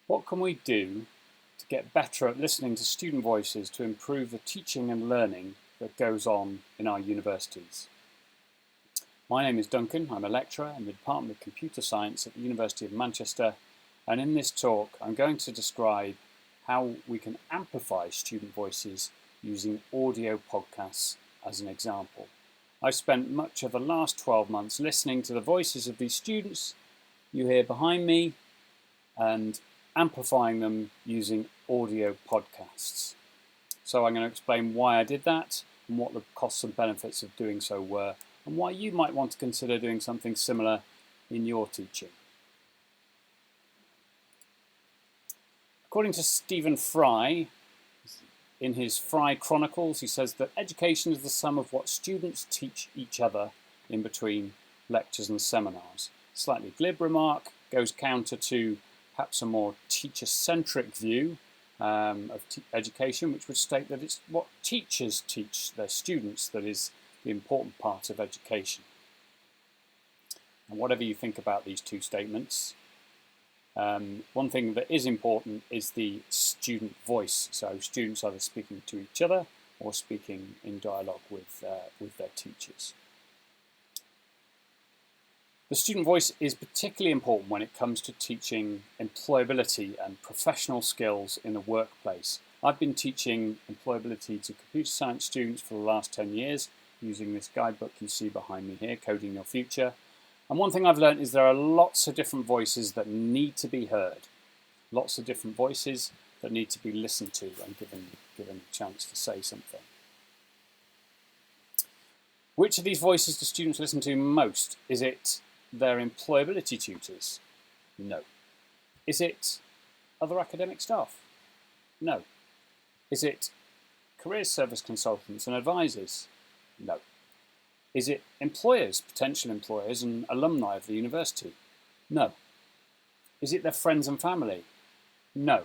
What can we do to get better at listening to student voices to improve the teaching and learning that goes on in our universities? My name is Duncan. I'm a lecturer in the Department of Computer Science at the University of Manchester, and in this talk I'm going to describe how we can amplify student voices using audio podcasts as an example. I've spent much of the last 12 months listening to the voices of these students you hear behind me and amplifying them using audio podcasts. So I'm going to explain why I did that and what the costs and benefits of doing so were, and why you might want to consider doing something similar in your teaching. According to Stephen Fry, in his Fry Chronicles, he says that education is the sum of what students teach each other in between lectures and seminars. Slightly glib remark, goes counter to perhaps a more teacher-centric view of education, which would state that it's what teachers teach their students that is the important part of education. And whatever you think about these two statements, one thing that is important is the student voice. So students either speaking to each other or speaking in dialogue with their teachers. The student voice is particularly important when it comes to teaching employability and professional skills in the workplace. I've been teaching employability to computer science students for the last 10 years using this guidebook you see behind me here, Coding Your Future. And one thing I've learned is there are lots of different voices that need to be heard. Lots of different voices that need to be listened to and given a chance to say something. Which of these voices do students listen to most? Is it their employability tutors? No. Is it other academic staff? No. Is it career service consultants and advisors? No. Is it employers, potential employers and alumni of the university? No. Is it their friends and family? No.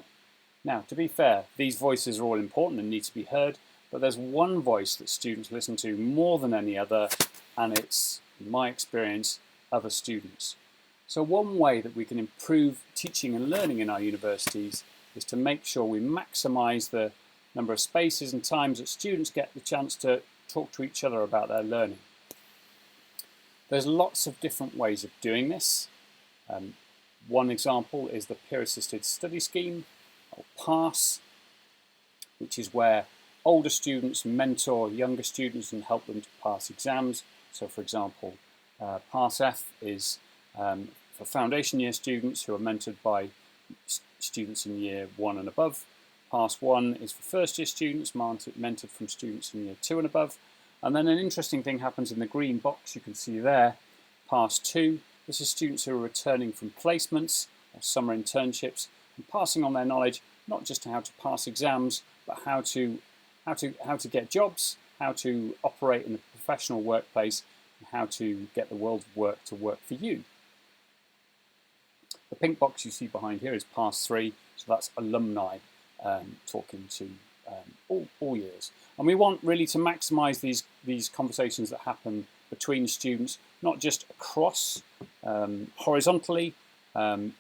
Now, to be fair, these voices are all important and need to be heard, but there's one voice that students listen to more than any other, and it's, in my experience, other students. So one way that we can improve teaching and learning in our universities is to make sure we maximise the number of spaces and times that students get the chance to talk to each other about their learning. There's lots of different ways of doing this. One example is the Peer-Assisted Study Scheme, or PASS, which is where older students mentor younger students and help them to pass exams. So for example, PASS-F is for foundation year students who are mentored by students in year 1 and above. PASS-1 is for first year students mentored from students in year 2 and above. And then an interesting thing happens in the green box you can see there, PASS-2. This is students who are returning from placements or summer internships and passing on their knowledge, not just how to pass exams, but how to get jobs, how to operate in the professional workplace, and how to get the world of work to work for you. The pink box you see behind here is PASS-3, so that's alumni talking to all years. And we want really to maximise these conversations that happen between students, not just across horizontally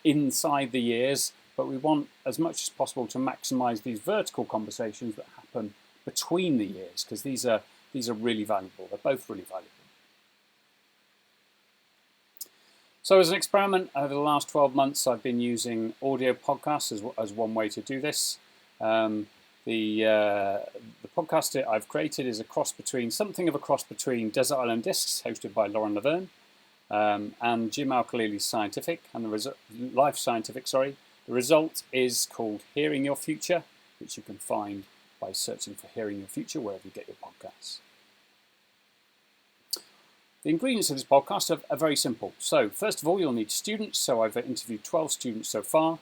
inside the years, but we want as much as possible to maximise these vertical conversations that happen between the years, because these are really valuable. They're both really valuable. So as an experiment, over the last 12 months, I've been using audio podcasts as one way to do this. The podcast that I've created is something of a cross between Desert Island Discs, hosted by Lauren Laverne, and Jim Al-Khalili's Scientific, and Life Scientific, sorry. The result is called Hearing Your Future, which you can find by searching for Hearing Your Future wherever you get your podcasts. The ingredients of this podcast are very simple. So first of all, you'll need students. So I've interviewed 12 students so far.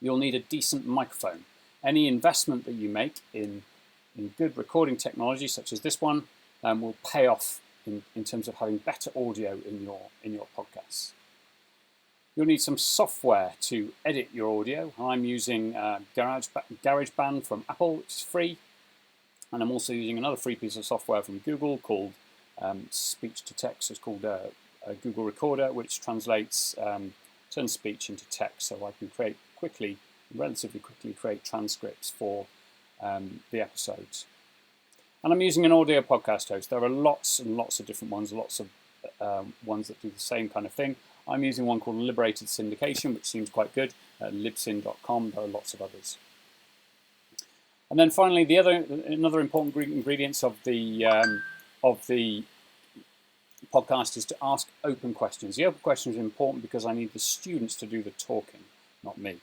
You'll need a decent microphone. Any investment that you make in good recording technology, such as this one, will pay off in terms of having better audio in your podcasts. You'll need some software to edit your audio. I'm using GarageBand from Apple, which is free. And I'm also using another free piece of software from Google called speech to text. It's called a Google Recorder, which translates turns speech into text. So I can create relatively quickly create transcripts for the episodes. And I'm using an audio podcast host. There are lots and lots of different ones, lots of ones that do the same kind of thing. I'm using one called Liberated Syndication, which seems quite good, libsyn.com. There are lots of others. And then finally, another important ingredients of the podcast is to ask open questions. The open question is important because I need the students to do the talking, not me.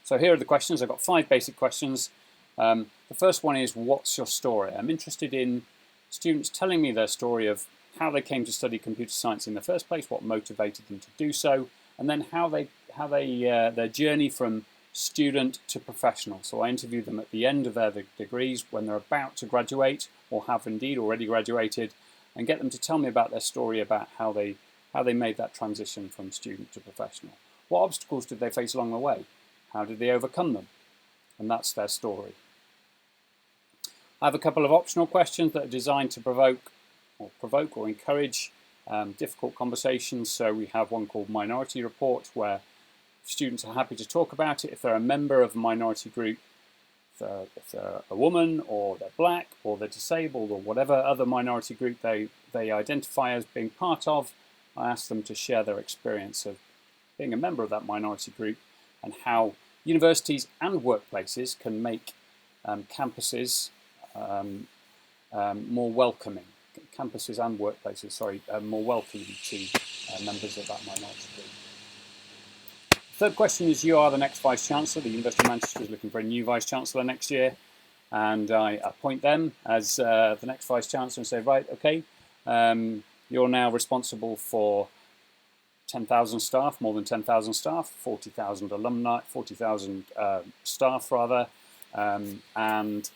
So here are the questions. I've got 5 basic questions. The first one is, what's your story? I'm interested in students telling me their story of how they came to study computer science in the first place, what motivated them to do so, and then how their journey from student to professional. So I interview them at the end of their degrees when they're about to graduate or have indeed already graduated, and get them to tell me about their story about how they made that transition from student to professional. What obstacles did they face along the way? How did they overcome them? And that's their story. I have a couple of optional questions that are designed to provoke or encourage difficult conversations. So we have one called Minority Report, where students are happy to talk about it if they're a member of a minority group, if they're a woman, or they're black, or they're disabled, or whatever other minority group they identify as being part of. I ask them to share their experience of being a member of that minority group and how universities and workplaces can make campuses more welcoming. Campuses and workplaces, more welcoming to members of that minority group. Third question is, you are the next Vice-Chancellor. The University of Manchester is looking for a new Vice-Chancellor next year, and I appoint them as the next Vice-Chancellor and say, right, okay, you're now responsible for 10,000 staff, more than 10,000 staff, 40,000 alumni, 40,000 staff rather, and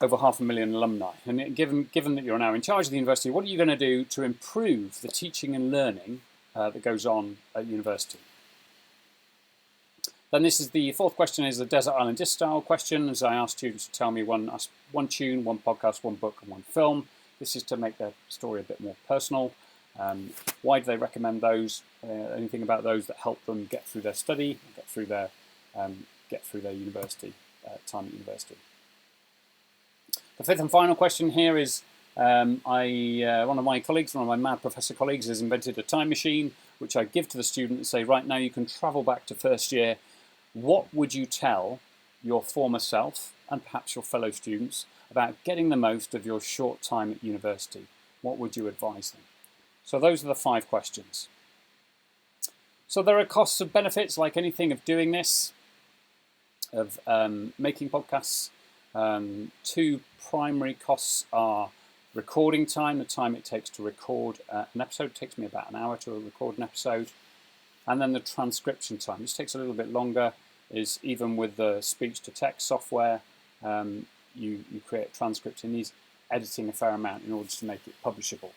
over 500,000 alumni. And given that you're now in charge of the university, what are you going to do to improve the teaching and learning that goes on at university? Then the fourth question is the Desert Island Disc style question, as I ask students to tell me one tune, one podcast, one book, and one film. This is to make their story a bit more personal. Why do they recommend those? Anything about those that help them get through their study, get through their university time at university. The fifth and final question here is, one of my colleagues, one of my mad professor colleagues, has invented a time machine which I give to the student and say, right now you can travel back to first year. What would you tell your former self and perhaps your fellow students about getting the most of your short time at university? What would you advise them? So those are the 5 questions. So there are costs and benefits, like anything of doing this, of making podcasts. 2 primary costs are recording time, the time it takes to record an episode. It takes me about an hour to record an episode. And then the transcription time, which takes a little bit longer, is even with the speech-to-text software, you create a transcript. It needs editing a fair amount in order to make it publishable.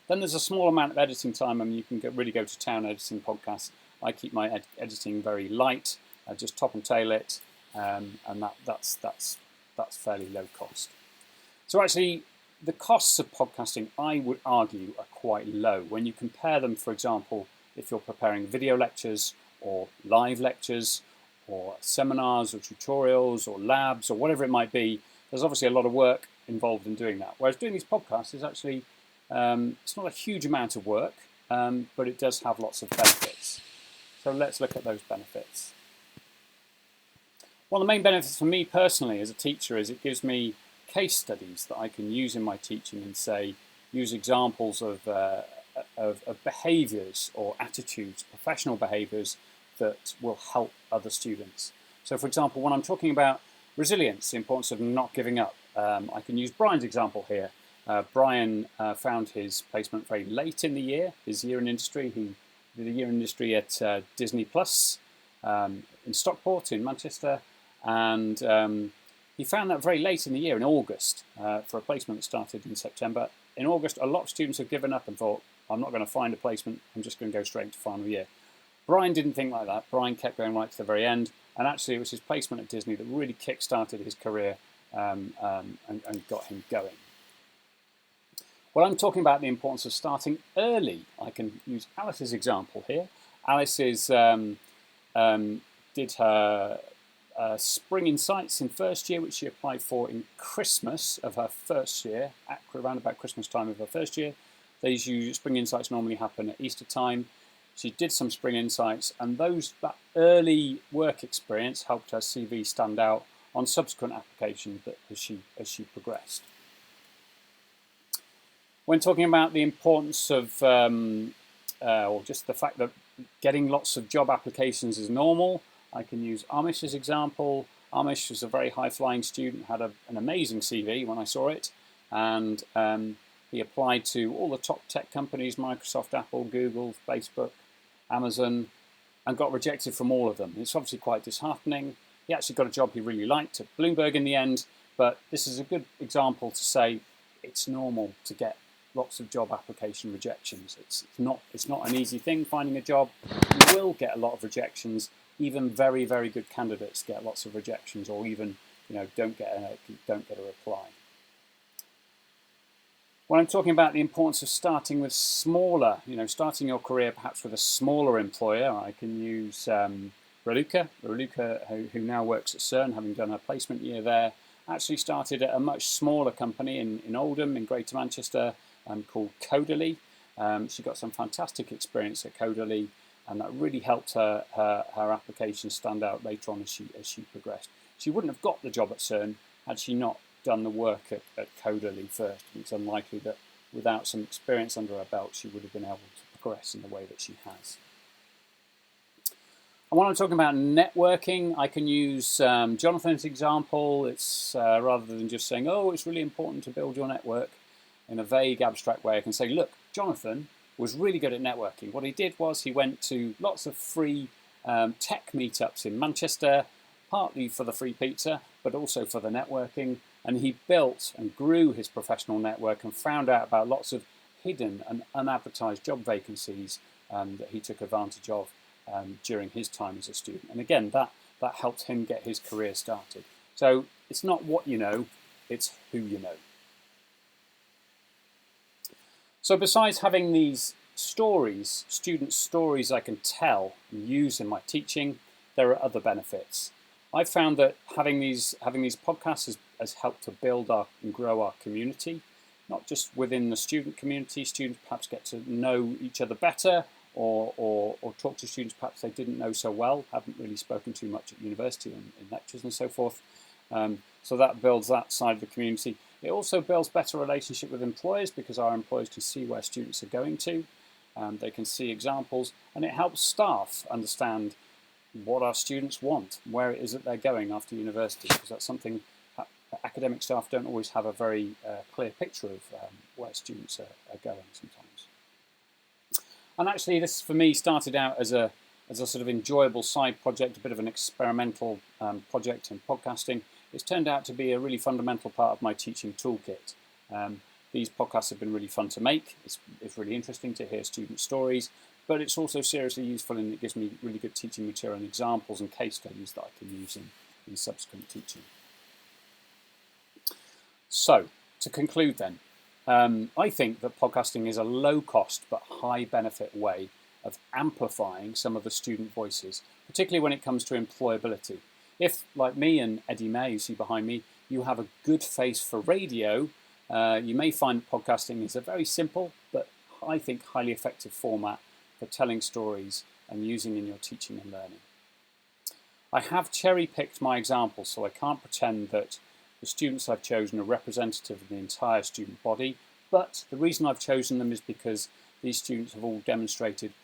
Then there's a small amount of editing time, and you can really go to town editing podcasts. I keep my editing very light, just top and tail it, and that's fairly low cost. So actually, the costs of podcasting, I would argue, are quite low. When you compare them, for example, if you're preparing video lectures or live lectures or seminars or tutorials or labs or whatever it might be, there's obviously a lot of work involved in doing that. Whereas doing these podcasts is actually, it's not a huge amount of work, but it does have lots of benefits. So let's look at those benefits. One of the main benefits for me personally as a teacher is it gives me case studies that I can use in my teaching and use examples of behaviours or attitudes, professional behaviours that will help other students. So for example, when I'm talking about resilience, the importance of not giving up, I can use Brian's example here. Brian found his placement very late in the year, his year in industry. He did a year in industry at Disney Plus in Stockport in Manchester, and he found that very late in the year, in August, for a placement that started in September. In August, a lot of students have given up and thought, I'm not going to find a placement, I'm just going to go straight into final year. Brian didn't think like that. Brian kept going right to the very end, and actually it was his placement at Disney that really kick-started his career and got him going. Well, I'm talking about the importance of starting early. I can use Alice's example here. Alice did her Spring Insights in first year, which she applied for in Christmas of her first year, around about Christmas time of her first year. These Spring Insights normally happen at Easter time. She did some Spring Insights, and that early work experience helped her CV stand out on subsequent applications as she progressed. When talking about the importance of, or just the fact that getting lots of job applications is normal, I can use Amish's example. Amish was a very high-flying student, had an amazing CV when I saw it, and he applied to all the top tech companies, Microsoft, Apple, Google, Facebook, Amazon, and got rejected from all of them. It's obviously quite disheartening. He actually got a job he really liked at Bloomberg in the end, but this is a good example to say it's normal to get lots of job application rejections. It's not an easy thing finding a job. You will get a lot of rejections. Even very, very good candidates get lots of rejections, or even don't get a reply. When I'm talking about the importance of starting with smaller, starting your career perhaps with a smaller employer, I can use Raluca, who now works at CERN, having done her placement year there, actually started at a much smaller company in Oldham, in Greater Manchester, called Codaly. She got some fantastic experience at Codaly, and that really helped her application stand out later on as she progressed. She wouldn't have got the job at CERN had she not done the work at Codaly first. It's unlikely that without some experience under her belt she would have been able to progress in the way that she has. And when I'm talking about networking, I can use Jonathan's example. It's rather than just saying, oh, it's really important to build your network in a vague, abstract way, I can say, look, Jonathan was really good at networking. What he did was he went to lots of free tech meetups in Manchester, partly for the free pizza, but also for the networking. And he built and grew his professional network and found out about lots of hidden and unadvertised job vacancies that he took advantage of during his time as a student. And again, that helped him get his career started. So it's not what you know, it's who you know. So besides having these stories, student stories I can tell and use in my teaching, there are other benefits. I've found that having these podcasts has helped to build and grow our community, not just within the student community. Students perhaps get to know each other better, or talk to students perhaps they didn't know so well, haven't really spoken too much at university and in lectures and so forth. So that builds that side of the community. It also builds better relationship with employers, because our employers can see where students are going to. They can see examples, and it helps staff understand what our students want, where it is that they're going after university, because that's something academic staff don't always have a very clear picture of where students are going sometimes. And actually this for me started out as a sort of enjoyable side project, a bit of an experimental project in podcasting. It's turned out to be a really fundamental part of my teaching toolkit. These podcasts have been really fun to make. It's really interesting to hear student stories, but it's also seriously useful, and it gives me really good teaching material and examples and case studies that I can use in subsequent teaching. So, to conclude then, I think that podcasting is a low-cost but high-benefit way of amplifying some of the student voices, particularly when it comes to employability. If, like me and Eddie May, you see behind me, you have a good face for radio, you may find podcasting is a very simple but I think highly effective format for telling stories and using in your teaching and learning. I have cherry-picked my examples, so I can't pretend that the students I've chosen are representative of the entire student body, but the reason I've chosen them is because these students have all demonstrated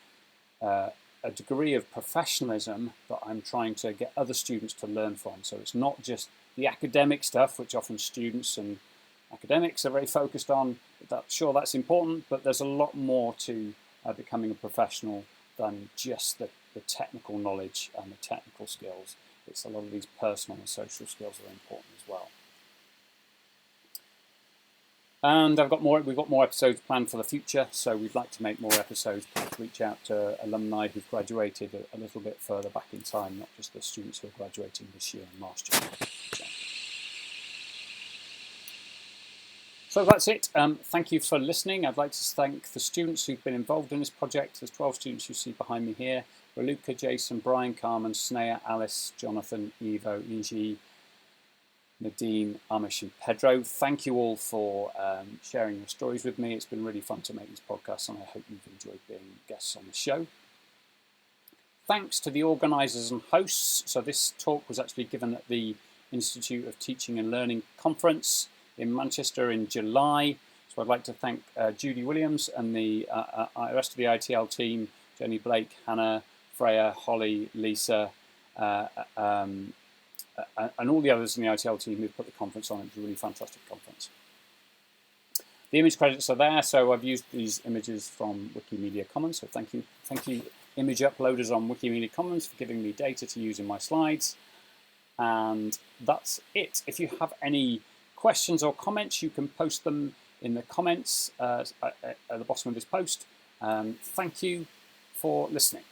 a degree of professionalism that I'm trying to get other students to learn from. So it's not just the academic stuff, which often students and academics are very focused on. Sure, that's important, but there's a lot more to becoming a professional than just the technical knowledge and the technical skills. It's a lot of these personal and social skills that are important as well. And we've got more episodes planned for the future, so we'd like to make more episodes, perhaps reach out to alumni who've graduated a little bit further back in time, not just the students who are graduating this year and last year. So that's it. Thank you for listening. I'd like to thank the students who've been involved in this project. There's 12 students you see behind me here. Raluca, Jason, Brian, Carmen, Snea, Alice, Jonathan, Ivo, Inji, Nadine, Amish and Pedro. Thank you all for sharing your stories with me. It's been really fun to make these podcasts and I hope you've enjoyed being guests on the show. Thanks to the organisers and hosts. So this talk was actually given at the Institute of Teaching and Learning Conference in Manchester in July. So I'd like to thank Judy Williams and the rest of the ITL team, Jenny Blake, Hannah, Freya, Holly, Lisa, and all the others in the ITL team who put the conference on. It was a really fantastic conference. The image credits are there, so I've used these images from Wikimedia Commons, so thank you image uploaders on Wikimedia Commons for giving me data to use in my slides. And that's it. If you have any questions or comments, you can post them in the comments at the bottom of this post. Thank you for listening.